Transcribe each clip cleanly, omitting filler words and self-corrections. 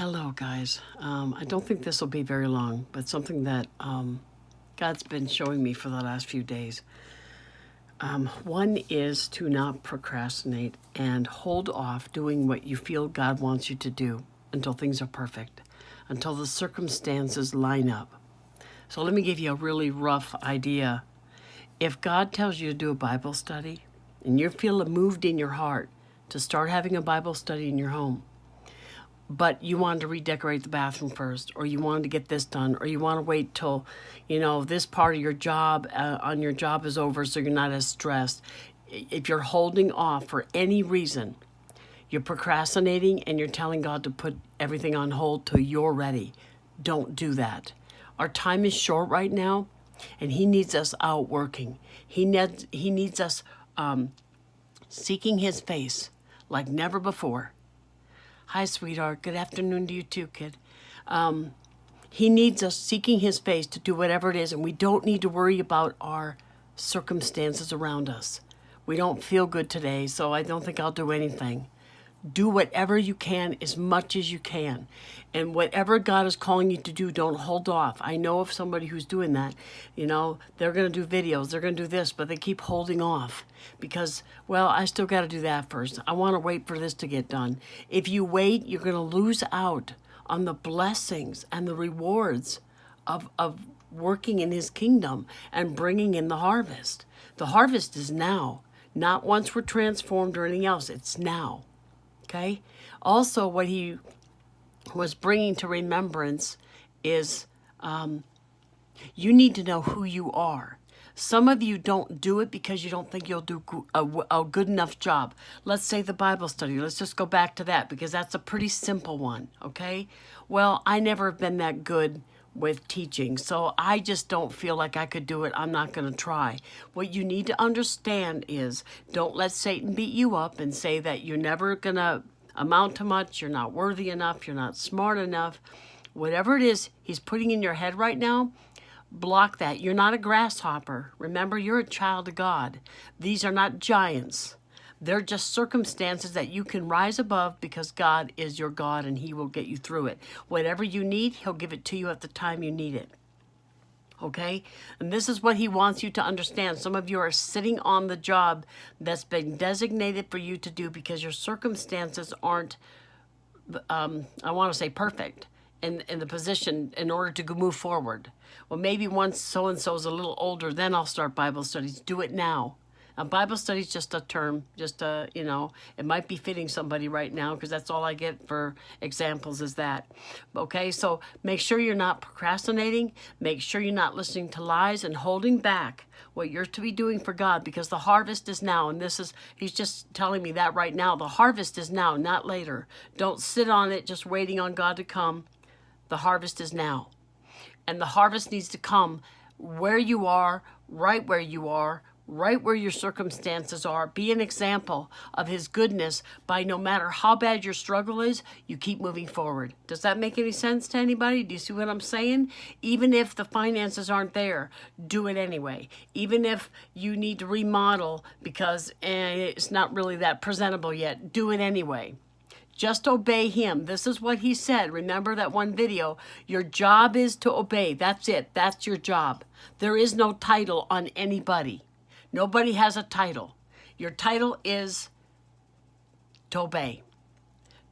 Hello, guys. I don't think this will be very long, but something that God's been showing me for the last few days. One is to not procrastinate and hold off doing what you feel God wants you to do until things are perfect, until the circumstances line up. So let me give you a really rough idea. If God tells you to do a Bible study and you feel moved in your heart to start having a Bible study in your home, but you wanted to redecorate the bathroom first, or you wanted to get this done, or you want to wait till, this part of your job on your job is over so you're not as stressed. If you're holding off for any reason, you're procrastinating and you're telling God to put everything on hold till you're ready. Don't do that. Our time is short right now, and He needs us out working. He needs us seeking His face like never before. Hi, sweetheart. Good afternoon to you too, kid. He needs us seeking His face to do whatever it is, and we don't need to worry about our circumstances around us. We don't feel good today, so I don't think I'll do anything. Do whatever you can as much as you can. And whatever God is calling you to do, don't hold off. I know of somebody who's doing that. They're going to do videos, they're going to do this, but they keep holding off because, I still got to do that first. I want to wait for this to get done. If you wait, you're going to lose out on the blessings and the rewards of working in His kingdom and bringing in the harvest. The harvest is now, not once we're transformed or anything else. It's now. Okay. Also, what He was bringing to remembrance is you need to know who you are. Some of you don't do it because you don't think you'll do a good enough job. Let's say the Bible study. Let's just go back to that because that's a pretty simple one. Okay. Well, I never have been that good with teaching, so I just don't feel like I could do it. I'm not going to try. What you need to understand is don't let Satan beat you up and say that you're never going to amount to much, you're not worthy enough, you're not smart enough. Whatever it is he's putting in your head right now, block that. You're not a grasshopper. Remember, you're a child of God. These are not giants. They're just circumstances that you can rise above because God is your God and He will get you through it. Whatever you need, He'll give it to you at the time you need it. Okay? And this is what He wants you to understand. Some of you are sitting on the job that's been designated for you to do because your circumstances aren't, I want to say perfect in the position in order to move forward. Well, maybe once so-and-so is a little older, then I'll start Bible studies. Do it now. A Bible study is just a term, it might be fitting somebody right now because that's all I get for examples is that. Okay, so make sure you're not procrastinating. Make sure you're not listening to lies and holding back what you're to be doing for God because the harvest is now. And He's just telling me that right now. The harvest is now, not later. Don't sit on it just waiting on God to come. The harvest is now. And the harvest needs to come where you are, right where you are, right where your circumstances are. Be an example of His goodness by no matter how bad your struggle is, you keep moving forward. Does that make any sense to anybody? Do you see what I'm saying? Even if the finances aren't there, do it anyway. Even if you need to remodel because it's not really that presentable yet, do it anyway. Just obey Him. This is what He said. Remember that one video? Your job is to obey. That's it. That's your job. There is no title on anybody. Nobody has a title. Your title is to obey.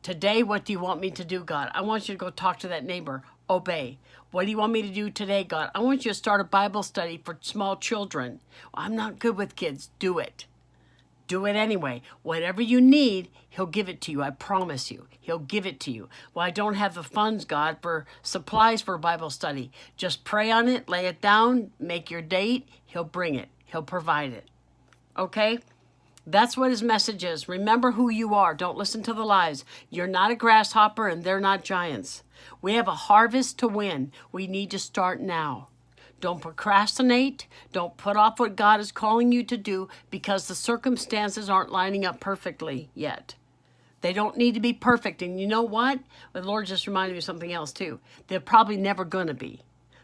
Today, what do you want me to do, God? I want you to go talk to that neighbor. Obey. What do you want me to do today, God? I want you to start a Bible study for small children. Well, I'm not good with kids. Do it. Do it anyway. Whatever you need, He'll give it to you. I promise you. He'll give it to you. Well, I don't have the funds, God, for supplies for a Bible study. Just pray on it, lay it down, make your date. He'll bring it. He'll provide it. Okay? That's what His message is. Remember who you are. Don't listen to the lies. You're not a grasshopper and they're not giants. We have a harvest to win. We need to start now. Don't procrastinate. Don't put off what God is calling you to do because the circumstances aren't lining up perfectly yet. They don't need to be perfect. And you know what? The Lord just reminded me of something else too. They're probably never going to be.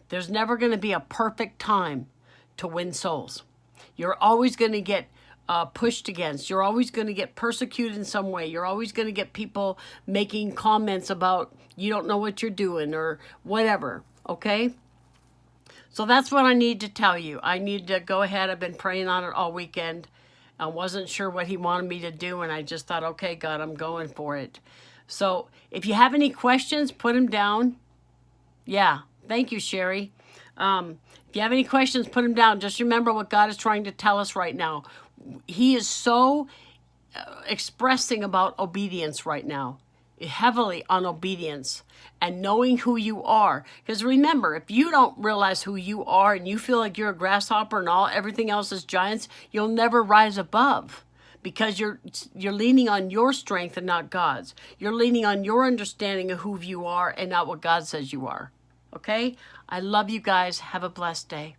There's never going to be a perfect time to win souls. You're always going to get pushed against. You're always going to get persecuted in some way. You're always going to get people making comments about you don't know what you're doing or whatever, okay? So that's what I need to tell you. I need to go ahead. I've been praying on it all weekend. I wasn't sure what he wanted me to do, and I just thought, okay, God, I'm going for it. So if you have any questions, put them down. Yeah, thank you, Sherry. If you have any questions, put them down. Just remember what God is trying to tell us right now. He is so expressing about obedience right now, heavily on obedience and knowing who you are. Because remember, if you don't realize who you are and you feel like you're a grasshopper and everything else is giants, you'll never rise above. Because you're leaning on your strength and not God's. You're leaning on your understanding of who you are and not what God says you are. Okay? I love you guys. Have a blessed day.